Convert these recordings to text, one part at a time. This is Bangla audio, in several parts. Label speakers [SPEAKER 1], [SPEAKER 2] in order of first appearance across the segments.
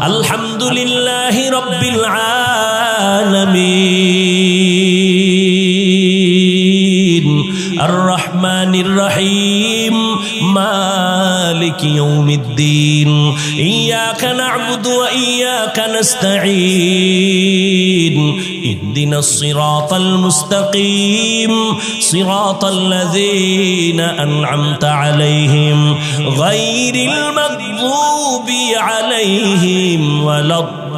[SPEAKER 1] আলহামদুলিল্লাহি রাব্বিল আলামিন আর রহমানির রহিম মালিকি ইয়াউমিদ্দিন ইয়াকা না'বুদু ওয়া ইয়াকা নাস্তাঈন ইহদিনাস সিরাতাল মুস্তাকিম সিরাতাল লাযীনা আন'আমতা আলাইহিম গায়রিল মাগযুবি আলাইহিম ওয়ালাদ-দাল্লিন।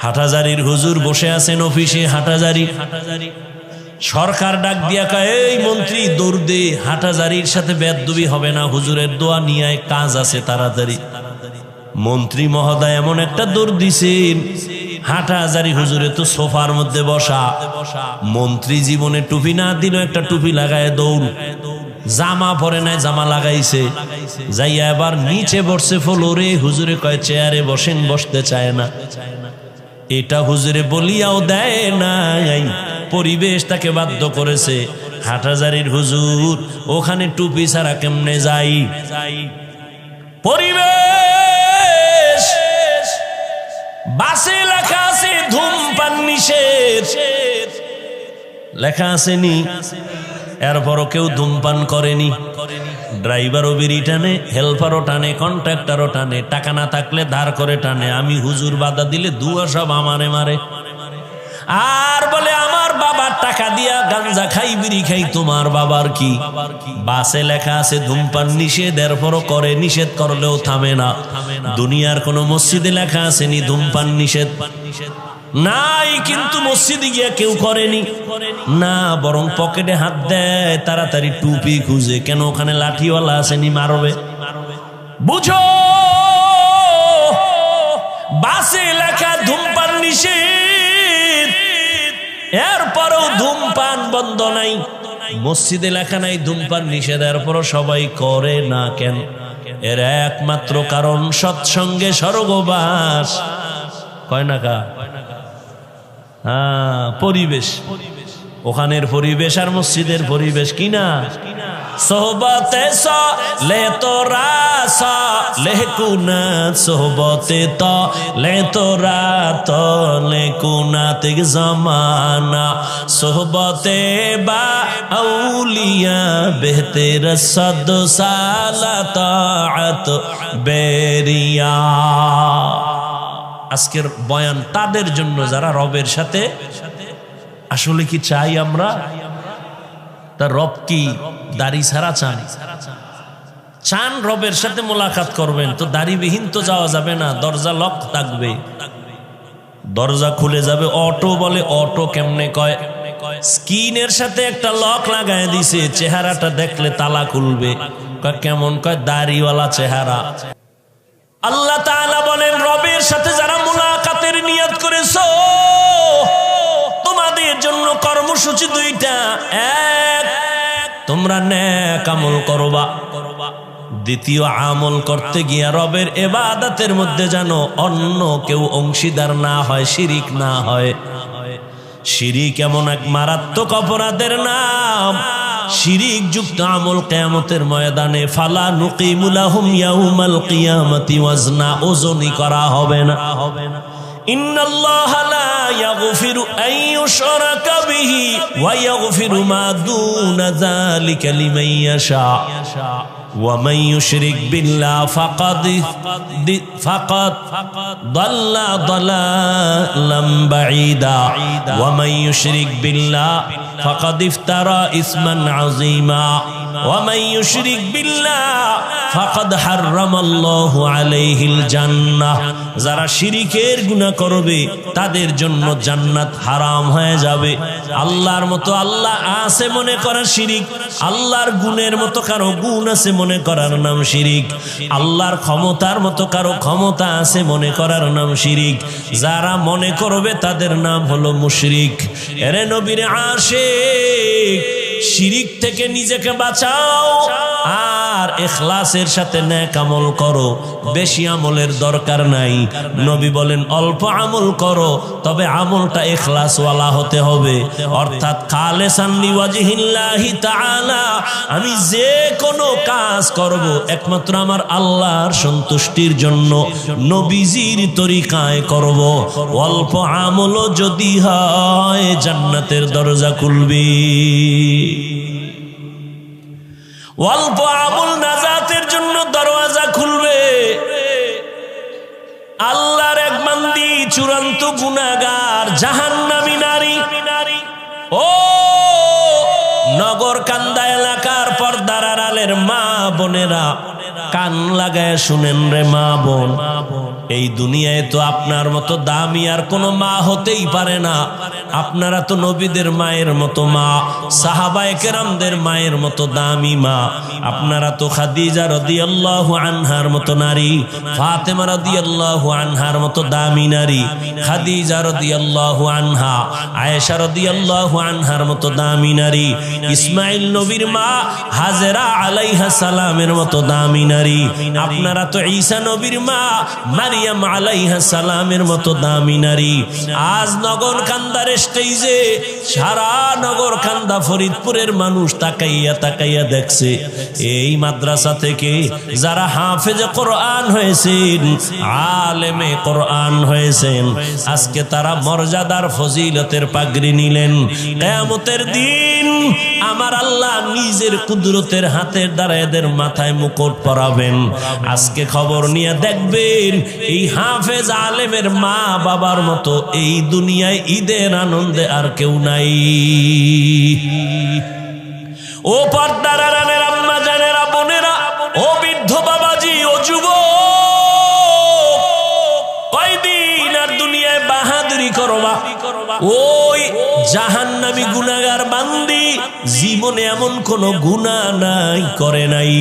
[SPEAKER 1] হাটহাজারীর হুজুর বসে আছেন অফিসে। হাটহাজারী সরকার ডাক দিয়া কয়, এই মন্ত্রী দৌড় দে, হাটহাজারীর সাথে বেয়াদবি হবে না, হুজুরের দোয়া নিয়ে কাজ আছে তাড়াতাড়ি। মন্ত্রী মহোদয় এমন একটা দৌড় দিছেন, হাটহাজারী হুজুরে তো সোফার মধ্যে বসা। মন্ত্রী জীবনে টুপি না দিল, একটা টুপি লাগায় দৌড়। জামা পরে নাই, জামা লাগাইছে, যাইয়া এবার নিচে বসছে ফ্লোরে। হুজুরে কয় চেয়ারে বসেন, বসতে চায় না। এটা হুজুরে বলিয়াও দেয় নাই, পরিবেশ তাকে বাধ্য করেছে। হাটহাজারীর হুজুর ওখানে টুপি ছাড়া কেমনে যাই? পরিবেশ বাসে লেখা আছে ধূমপান নিষেধ, লেখা আসেনি, এরপরও কেউ ধূমপান করেনি। ড্রাইভারও বিড়ি টানে, হেল্পারও টানে, কন্ট্রাক্টরও টানে, টাকা না থাকলে ধার করে টানে। আমি হুজুর বাধা দিলে দুয়া সব আমারে মারে, আর বলে আমার বাবার টাকা দিয়া গাঞ্জা খাই, বিড়ি খাই, তোমার বাবার কি? বাসে লেখা আছে ধূমপান নিষেধ, এরপরও করে। নিষেধ করলেও থামে না। দুনিয়ার কোন মসজিদে লেখা আসেনি ধূমপান নিষেধ? নাই, কিন্তু মসজিদে গিয়া কেউ করেনি না, বরং পকেটে হাত দেয়, তাড়াতাড়ি টুপি খুঁজে। কেন? ওখানে লাঠিওয়ালা আসেনি, মারবে। বুঝো, বাসে লেখা ধূমপান নিষেধ, এরপরও ধূমপান বন্ধ নাই। মসজিদে লেখা নাই ধূমপান নিষেধ, এরপরও সবাই করে না কেন? এর একমাত্র কারণ সৎসঙ্গে স্বর্গবাস। কয় না কা? পরিবেশ, ওখানের পরিবেশ আর মসজিদের পরিবেশ কিনা? সোহবতে লে তোরা লে কুনাত, সোহবতে তো লে তোরা তো লে কুনাত জামানা, সোহবতে বা আউলিয়া বেহতের সদ সালাত বেরিয়া। আজকের বয়ান তাদের জন্য যারা রবের সাথে আসলে কি চাই আমরা? তার রব কি দাড়ি ছাড়া চান? চান রবের সাথে মোলাকাত করবেন, তো দাড়িবিহীন তো যাওয়া যাবে না। দরজা লক থাকবে, দরজা খুলে যাবে। অটো বলে, অটো কেমনে কয়? স্ক্রিনের সাথে একটা লক লাগায় দিছে, চেহারাটা দেখলে তালা খুলবে। কেমন? কয় দাড়িওয়ালা চেহারা। আল্লাহ তাআলা বলেন, রবের সাথে যারা মুলাকাতের নিয়ত করেছো, তোমাদের জন্য কর্মসূচি দুইটা। এক, তোমরা নেক আমল করবা। দ্বিতীয়, আমল করতে গিয়া রবের ইবাদতের মধ্যে যেন অন্য কেউ অংশীদার না হয়, শিরিক না হয়। শিরিক এমন এক মারাত্মক অপরাধের নাম, শিরিক যুক্ত আমল কিয়ামতের ময়দানে ফালা নুকিমু লাহুম ইয়াউমাল কিয়ামাতি ওয়াজনা, ওজনই করা হবে না। ইন্নাল্লাহা লা ইয়াগফিরু আন ইউশরাকা বিহি ওয়া ইয়াগফিরু মা দুনা যালিকা লিমান ইয়াশা ওয়া মান ইউশরিক বিল্লাহ ফাকাদ দাল্লা দালালাম বাঈদা ওয়া মান ইউশরিক বিল্লাহ ফাকাদ ইফতারা ইসমান আযীমা ওয়া মান ইউশরিক বিল্লাহ ফাকাদ হারামাল্লাহু আলাইহিল জান্নাহ। যারা শিরিকের গুনাহ করবে তাদের জন্য জান্নাত হারাম হয়ে যাবে। আল্লাহর মতো আল্লাহ আছে মনে করা শিরিক, আল্লাহর গুণের মতো কারো গুণ আছে মনে করার নাম শিরিক, আল্লাহর ক্ষমতার মতো কারো ক্ষমতা আছে মনে করার নাম শিরিক। যারা মনে করবে তাদের নাম হলো মুশরিক। এরে নবীর আশিক, শিরিক থেকে নিজেকে বাঁচাও আর ইখলাসের সাথে নেক আমল করো। বেশি আমলের দরকার নাই। নবী বলেন অল্প আমল করো, তবে আমলটা ইখলাসওয়ালা হতে হবে, অর্থাৎ খালিসান লিওয়াজহিল্লাহি তাআলা। আমি যে কোনো কাজ করব একমাত্র আমার আল্লাহর সন্তুষ্টির জন্য, নবীজির তরিকায় করব। অল্প আমলও যদি হয় জান্নাতের দরজা খুলবে। অল্প আমল নাজাতের জন্য দরওয়াজা খুলবে। আল্লাহর এক বান্দি চূড়ান্ত গুনাহগার জাহান্নামী নারী। ও নগরকান্দা এলাকার পর্দার আড়ালের মা বোনেরা, কান লাগায় শুনেন রে মা বোন, এই দুনিয়ায় তো আপনার মতো দামি আর কোনো মা হতেই পারে না। আপনারা তো নবীদের মায়ের মতো মা, সাহাবায়ে কেরামদের মায়ের মতো দামি মা। আপনারা তো খাদিজা রাদিয়াল্লাহু আনহার মতো নারী, ফাতেমা রাদিয়াল্লাহু আনহার মতো দামি নারী, খাদিজা রাদিয়াল্লাহু আনহা, আয়েশা রাদিয়াল্লাহু আনহার মতো দামি নারী, ইসমাইল নবীর মা হাজেরা আলাইহা সালামের মতো দামি নারী। আপনারা তো ঈসা নবীর মা মারিয়াম আলাইহা সালামের মতো দামি নারী। আজ নগরকান্দার স্টেজে সারা নগরকান্দা ফরিদপুরের মানুষ তাকাইয়া তাকাইয়া দেখছে এই মাদ্রাসা থেকে যারা হাফেজে কোরআন হয়েছেন, আলেমে কোরআন হয়েছেন, আজকে তারা মর্যাদার ফজিলতের পাগড়ি নিলেন। কিয়ামতের দিন আমার আল্লাহ নিজের কুদরতের হাতের দ্বারা এদের মাথায় মুকুট পরাবেন। আজকে খবর নিয়ে দেখবেন এই হাফেজ আলেমের মা বাবার মতো এই দুনিয়ায় ঈদের আনন্দে আর কেউ নাই। ও পর্দার আড়ালের আম্মা জানেরা, বোনেরা, ও বৃদ্ধ বাবাজি, ও যুবক, কয়দিন আর দুনিয়ায় বাহাদুরি করবা? ওই জাহান্নামী গুনাহগার বান্দি জীবনে এমন কোন গুনাহ নাই করে নাই।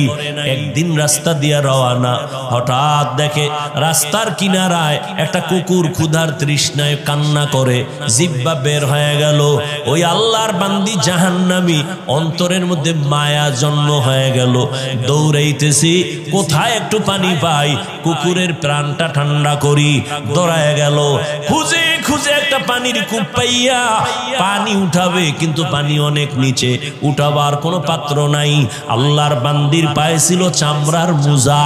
[SPEAKER 1] একদিন রাস্তা দিয়া রওয়ানা, হঠাৎ দেখে রাস্তার কিনারায় একটা কুকুর ক্ষুধার তৃষ্ণায় কান্না করে, জিহ্বা বের হয়ে গেল। ওই আল্লাহর বান্দি জাহান্নামী, অন্তরের মধ্যে মায়া জন্ম হয়ে গেল। দৌড়াইতেছি, কোথায় একটু পানি পাই, কুকুরের প্রাণটা ঠান্ডা করি। দৌড়ায় গেল, খুঁজে খুঁজে একটা পানির কূপ পাইয়া পানি উঠাবে, কিন্তু পানি অনেক নিচে, উঠাবার কোনো পাত্র নাই। আল্লাহর বান্দির পায়ে ছিল চামড়ার মোজা,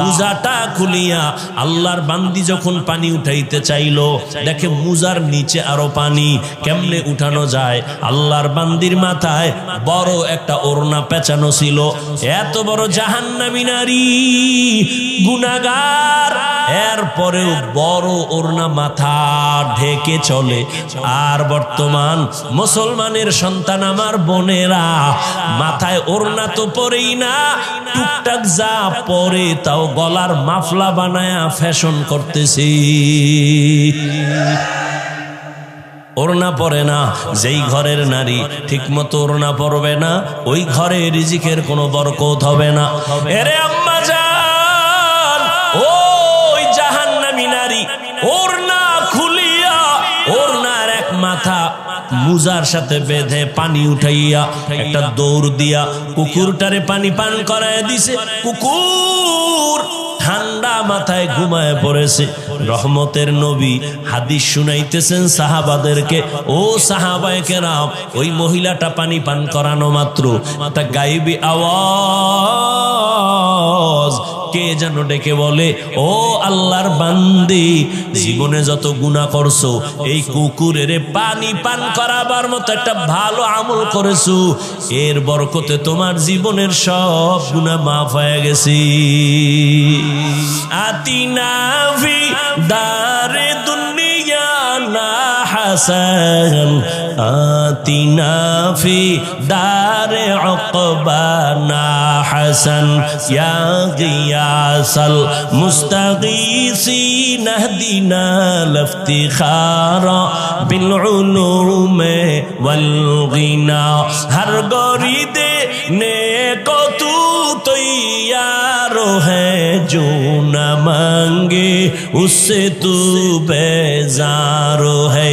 [SPEAKER 1] মোজাটা খুলিয়া আল্লাহর বান্দি যখন পানি উঠাইতে চাইল, দেখে মোজার নিচে আরো পানি, কেমনে উঠানো যায়? আল্লাহর বান্দির মাথায় বড় একটা ওড়না পেঁচানো ছিল। এত বড় জাহান্নামী নারী, গুনাহগার, এরপরেও বড় ওড়না মাথা ঢেকে চলে। আর বর্তমান মুসলমানের সন্তান আমার বোনেরা মাথায় ওড়না তো পরেই না, টুকটাক যা পরে তাও গলার মাফলা বানায়া ফ্যাশন করতেছি। ওড়না পরে না। যেই ঘরের নারী ঠিক মতো ওড়না পরবে না, ওই ঘরে রিজিকের কোনো বরকত হবে না। এরে আম্মা জান, ওই জাহান্নামী নারী ওড়না খুলিয়া ওড়নার এক মাথা মুজার সাথে বেঁধে পানি উঠাইয়া একটা দৌড় দিয়া কুকুরটারে পানি পান করায় দিছে। কুকুর ঠান্ডা মাথায় ঘুমায় পড়েছে। রহমতের নবী হাদিস শুনাইতেছেন সাহাবাদেরকে, ও সাহাবায়ে কেরাম, ওই মহিলাটা পানি পান করানো মাত্র একটা গায়েবী আওয়াজ কে যেন ডেকে বলে, ও আল্লাহর বান্দি, জীবনে যত গুনাহ করছো, এই কুকুরের পানি পান করাবার মতো একটা ভালো আমল করেছো, এর বরকতে তোমার জীবনের সব গুনাহ মাফ হয়ে গেছে। আতিনা ফি দারে দুনিয়া না হাসান, আতিনা ফি দারে উকবা না হাসান, ইয়া গিয়াসাল মুস্তাগীসিন ইহদিনা লিফতিখারা বিল উলুমে ওয়াল গিনা। হর গরিদে নে কতু कोई यारो है जो न मांगे उससे तू बेजारो है।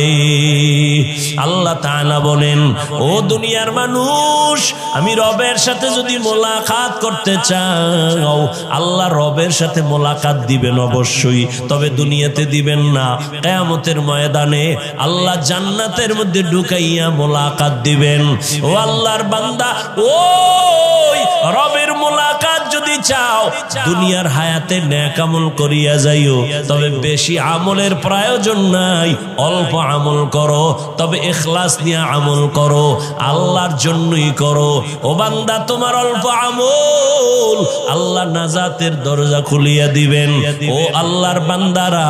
[SPEAKER 1] আল্লাহ তাআলা বলেন, ও দুনিয়ার মানুষ, আমি রবের সাথে যদি মোলাকাত করতে চাও, আল্লাহ রবের সাথে মোলাকাত দিবেন অবশ্যই, তবে দুনিয়াতে দিবেন না। কিয়ামতের ময়দানে আল্লাহ জান্নাতের মধ্যে ঢুকাইয়া মোলাকাত দিবেন। ও আল্লাহর বান্দা, ওই রবের মোলাকাত যদি চাও, দুনিয়ার হায়াতে নেক আমল করিয়া যাইও, তবে বেশি আমলের প্রয়োজন নাই, অল্প আমল করো, তবে ইখলাস নিয়ে আমল করো, আল্লাহর জন্যই করো। ও বান্দা, তোমার অল্প আমল আল্লাহ নাজাতের দরজা খুলিয়া দিবেন। ও আল্লাহর বান্দারা,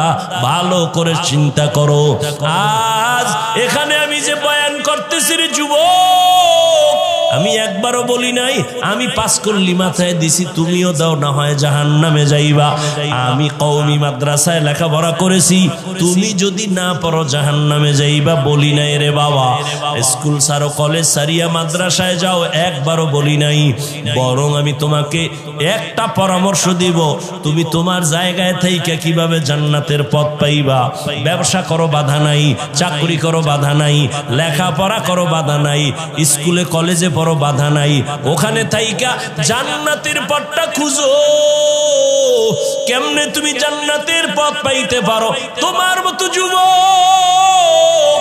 [SPEAKER 1] ভালো করে চিন্তা করো। আজ এখানে আমি যে বয়ান করতেছি রে যুবক, আমি একবারও বলি নাই আমি 5 কল্লি মাথায় দিছি তুমিও দাও, না হয় জাহান্নামে যাইবা। আমি কওমি মাদ্রাসায় লেখাপড়া করেছি, তুমি যদি না পড়ো জাহান্নামে যাইবা বলি নাই রে বাবা। স্কুল ছাড়ো, কলেজ ছাড়িয়া মাদ্রাসায় যাও, একবারও বলি নাই। বরং আমি তোমাকে একটা পরামর্শ দিব, তুমি তোমার জায়গায় থেকে কিভাবে জান্নাতের পথ পাইবা। ব্যবসা করো, বাধা নাই। চাকরি করো, বাধা নাই। লেখাপড়া করো, বাধা নাই। স্কুলে কলেজে পড়ো, বাধা নাই। ওখানে থাইকা জান্নাতের পথটা খুঁজো। কেমনে তুমি জান্নাতের পথ পাইতে পারো? তোমার মতো যুবক,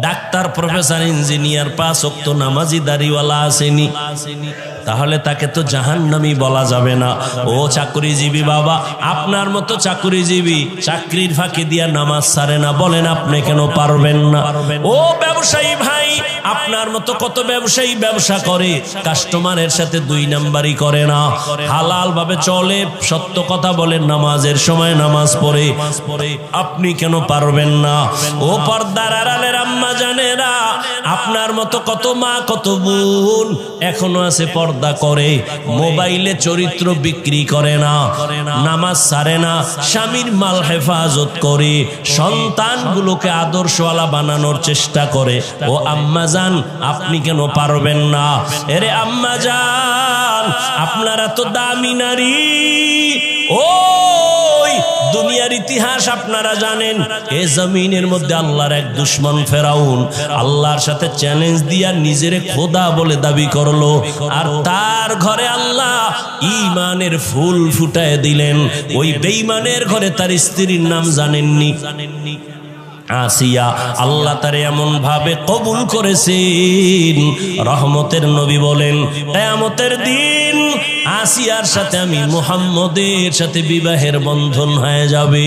[SPEAKER 1] ডাক্তার, প্রফেসর, ইঞ্জিনিয়ার, 5 ওয়াক্ত নামাজি, দাড়িওয়ালা আসেনি, তাহলে তাকে তো জাহান্নামী বলা যাবে না। ও চাকরিজীবী বাবা, আপনার মতো চাকরিজীবী চাকরির ফাঁকি দিয়া নামাজ ছাড়ে না, বলেন আপনি কেন পারবেন না? ও ব্যবসায়ী ভাই, আপনার মতো কত ব্যবসায়ী ব্যবসা করে, কাস্টমারের সাথে 2 নাম্বারই করে না, হালাল ভাবে চলে, সত্য কথা বলেন, নামাজের সময় নামাজ পড়ে, আপনি কেন পারবেন না? ও পর্দার আড়ালের আম্মা জানেরা, আপনার মতো কত মা, কত বোন এখনো আছে পর্দা করে, মোবাইলে চরিত্র বিক্রি করে না, নামাজ ছাড়ে না, স্বামীর মাল হেফাজত করে, সন্তানগুলোকে আদর্শওয়ালা বানানোর চেষ্টা করে। ও আম্মা জান, আপনি কেন পারবেন না? এরে আম্মা জান, আপনারা তো দামি নারী। ওই দুনিয়ার ইতিহাস আপনারা জানেন, এ জমিনের মধ্যে আল্লাহর এক দুশমন ফেরাউন আল্লাহর সাথে চ্যালেঞ্জ দিয়া নিজেরে খোদা বলে দাবি করলো, আর তার ঘরে আল্লাহ ঈমানের ফুল ফুটায় দিলেন। ওই বেঈমানের ঘরে তার স্ত্রীর নাম জানেননি? আসিয়া। আল্লাহ তারে এমন ভাবে কবুল করেছেন, রহমতের নবী বলেন, কিয়ামতের দিন আসিয়ার সাথে আমি মুহাম্মদের সাথে বিবাহের বন্ধন হয়ে যাবে।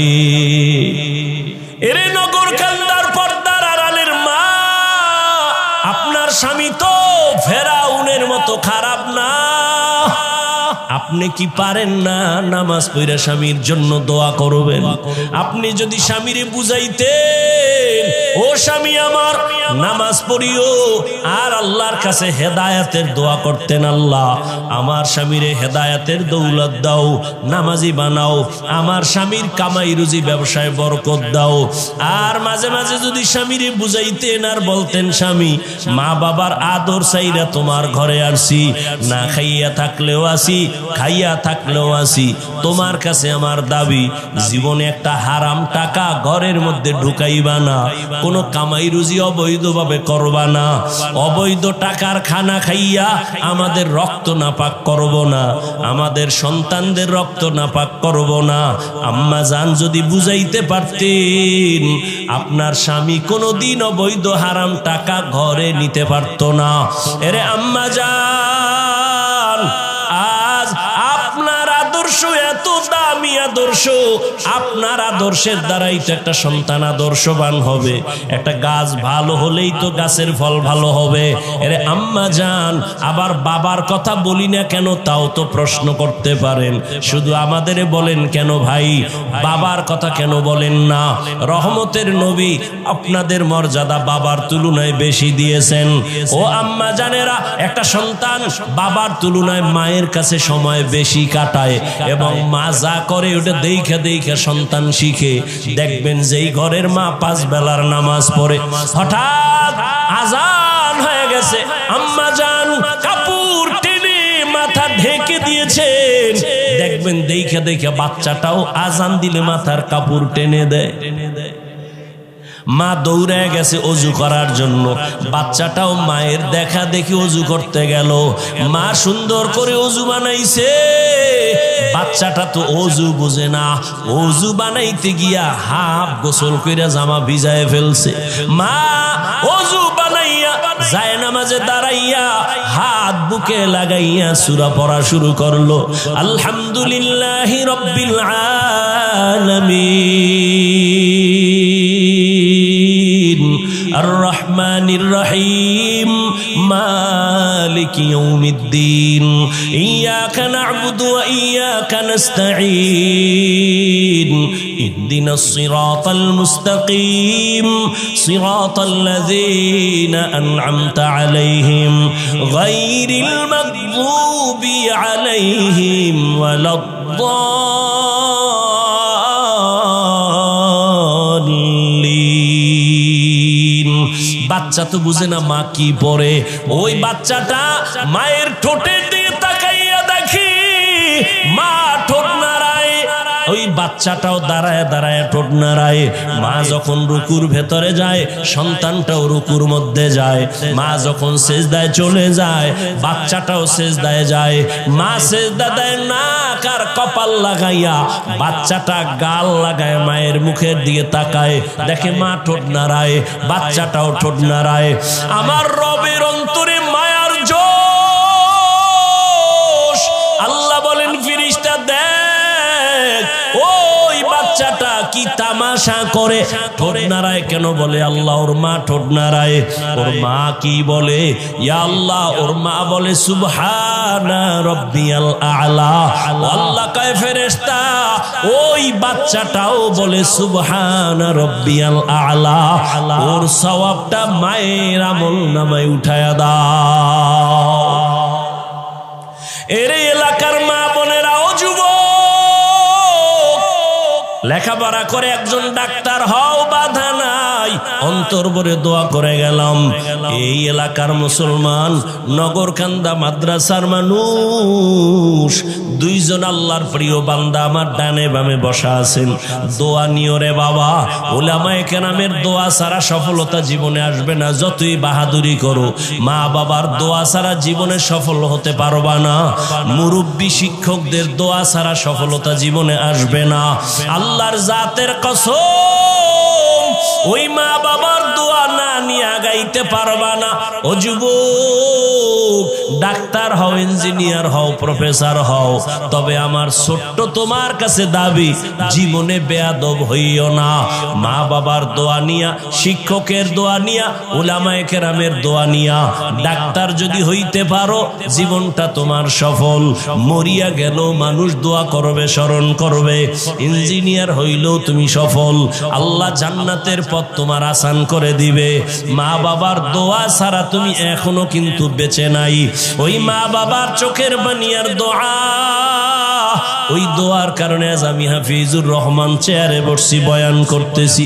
[SPEAKER 1] এরে নগর কান্দার পর্দার আড়ালের মা, আপনার স্বামী তো ফেরাউনের মতো খারাপ না। আপনি কি পারেন না নামাজ পড়ে স্বামীর জন্য দোয়া করবেন? আপনি যদি স্বামীরে বুঝাইতেন, ও স্বামী আমার, নামাজ পড়িও, আর আল্লাহর কাছে হেদায়েতের দোয়া করতেন, আল্লাহ আমার স্বামীরে হেদায়েতের দৌলত দাও, নামাজি বানাও, আমার স্বামীর কামাই রুজি ব্যবসায় বরকত দাও। আর মাঝে মাঝে যদি স্বামীরে বুঝাইতেন আর বলতেন, স্বামী, মা বাবার আদর চাইরা তোমার ঘরে আসি, না খাইয়া থাকলেও আসি, খাইয়া থাকলেও আসি, তোমার কাছে আমার দাবি, জীবনে একটা হারাম টাকা ঘরের মধ্যে ঢুকাইবা না, কোনো কামাই রুজি অবৈধভাবে করবা না, অবৈধ টাকার খানা খাইয়া আমাদের রক্ত নাপাক করব না, আমাদের সন্তানদের রক্ত নাপাক করব না। আম্মা জান যদি বুঝাইতে পারতেন, আপনার স্বামী কোনোদিন অবৈধ হারাম টাকা ঘরে নিতে পারতো না। এরে আম্মা জান, আজ আপনার আদর্শ এত দামি আদর্শ, আপনার আদর্শের দ্বারাই তো একটা সন্তান আদর্শবান হবে। একটা গাছ ভালো হলেই তো গাছের ফল ভালো হবে। এরে আম্মা জান, আবার বাবার কথা বলি না কেন তাও তো প্রশ্ন করতে পারেন। শুধু আমাদের বলেন কেন ভাই, বাবার কথা কেন বলেন না? রহমতের নবী আপনাদের মর্যাদা বাবার তুলনায় বেশি দিয়েছেন। ও আম্মা জানেরা, একটা সন্তান বাবার তুলনায় মায়ের কাছে সময় বেশি কাটায়, এবং মা যা করে ওটা দেখে দেখে সন্তান শিখে। দেখবেন যেই ঘরের মা 5 বেলার নামাজ পড়ে, হঠাৎ আজান হয়ে গেছে, আম্মা জান কাপড় টেনে মাথা ঢেকে দিয়েছেন, দেখবেন দেখে দেখে বাচ্চাটাও আজান দিলে মাথার কাপড় টেনে দেয়। মা দৌড়ে গেছে অজু করার জন্য, বাচ্চাটাও মায়ের দেখা দেখি অজু করতে গেল। মা সুন্দর করে অজু বানাইছে, বাচ্চাটা তো অজু বুঝে না, অজু বানাইতে গিয়া হাফ গোসল কইরা জামা ভিজায় ফেলছে। মা অজু বানাইয়া যায় নামাজে দাঁড়াইয়া হাত বুকে লাগাইয়া সূরা পড়া শুরু করলো, আলহামদুলিল্লাহি রাব্বিল আলামিন আর রহমানির রহিম মালিকি ইয়াউমিদ্দিন ইয়াকা না'বুদু ওয়া ইয়াকা নাস্তাঈন ইহদিনাস সিরাতাল মুস্তাকিম সিরাতাল লাযীনা আন'আমতা আলাইহিম গায়রিল মাগযুবি আলাইহিম ওয়ালাদ-দাল্লিন। বাচ্চা তো বুঝে না মা কি পড়ে। ওই বাচ্চাটা মায়ের ঠোঁটের দিকে তাকাইয়া দেখি মা ঠোঁট নাড়ায়, ওই বাচ্চাটাও দাঁড়ায় দাঁড়ায় ঠোঁট নাড়ায়। মা যখন রুকুর ভেতরে যায়, সন্তানটাও রুকুর মধ্যে যায়। মা যখন সেজদায় চলে যায়, বাচ্চাটাও সেজদায় যায়। মা সেজদা দেয় নাক আর কপাল লাগাইয়া, বাচ্চাটা গাল লাগায় মায়ের মুখের দিকে তাকায়, দেখে মা ঠোঁট নাড়ায়, বাচ্চাটাও ঠোঁট নাড়ায়। আমার রবের অন্তরে মায়ার জোশ। আল্লাহ বলেন, ফেরেশতা দেখ ওই বাচ্চাটা কি তামাশা করে, ঠোঁট নাড়ায় কেন? বলে আল্লাহ ওর মা ঠোঁট নাড়ায়। ওর মা কি বলে? ইয়া আল্লাহ, ওর মা বলে সুবহানা রাব্বিয়াল আ'লা। আল্লাহ কয়, ফেরেশতা ওই বাচ্চাটাও বলে সুবহানা রাব্বিয়াল আ'লা, ওর সওয়াবটা মায়ের আমলনামায় উঠায়া দাও। এর এলাকার মা বোনেরা ও যুবক, লেখাপড়া করে একজন ডাক্তার হও, বাধা নাই, অন্তর ভরে দোয়া করে গেলাম। এই এলাকার মুসলমান, নগরকান্দা মাদ্রাসার মানুষ, দুইজন আল্লাহর প্রিয় বান্দা আমার ডানে বামে বসা আছেন। দোয়া নিও রে বাবা, উলামায়ে কেরামের দোয়া ছাড়া সফলতা জীবনে আসবে না। যতই বাহাদুরি করো, মা বাবার দোয়া ছাড়া জীবনে সফল হতে পারবা না। মুরব্বী শিক্ষকদের দোয়া ছাড়া সফলতা জীবনে আসবে না। আল্লাহর জাতের কসম, ওই মা বাবার দোয়া না নিয়ে আগাইতে পারবা না। ও যুবক, ডাক্তার হও, ইঞ্জিনিয়ার হও, প্রফেসর হও, তবে আমার ছোট্ট তোমার কাছে দাবি, জীবনে বেয়াদব হইও না। মা বাবার দোয়া নিয়া, শিক্ষকের দোয়া নিয়া, উলামায়ে কেরামের দোয়া নিয়া ডাক্তার যদি হইতে পারো, জীবনটা তোমার সফল। মরিয়া গেল মানুষ দোয়া করবে, স্মরণ করবে। ইঞ্জিনিয়ার হইলেও তুমি সফল, আল্লাহ জান্নাতের পথ তোমার আসান করে দিবে। মা বাবার দোয়া ছাড়া তুমি এখনো কিন্তু বেঁচে নাই। ওই মা বাবার চোখের বানিয়ার দোয়া, ওই দোয়ার কারণে আজ আমি হাফিজুর রহমান চেয়ারে বসছি, বয়ান করতেছি।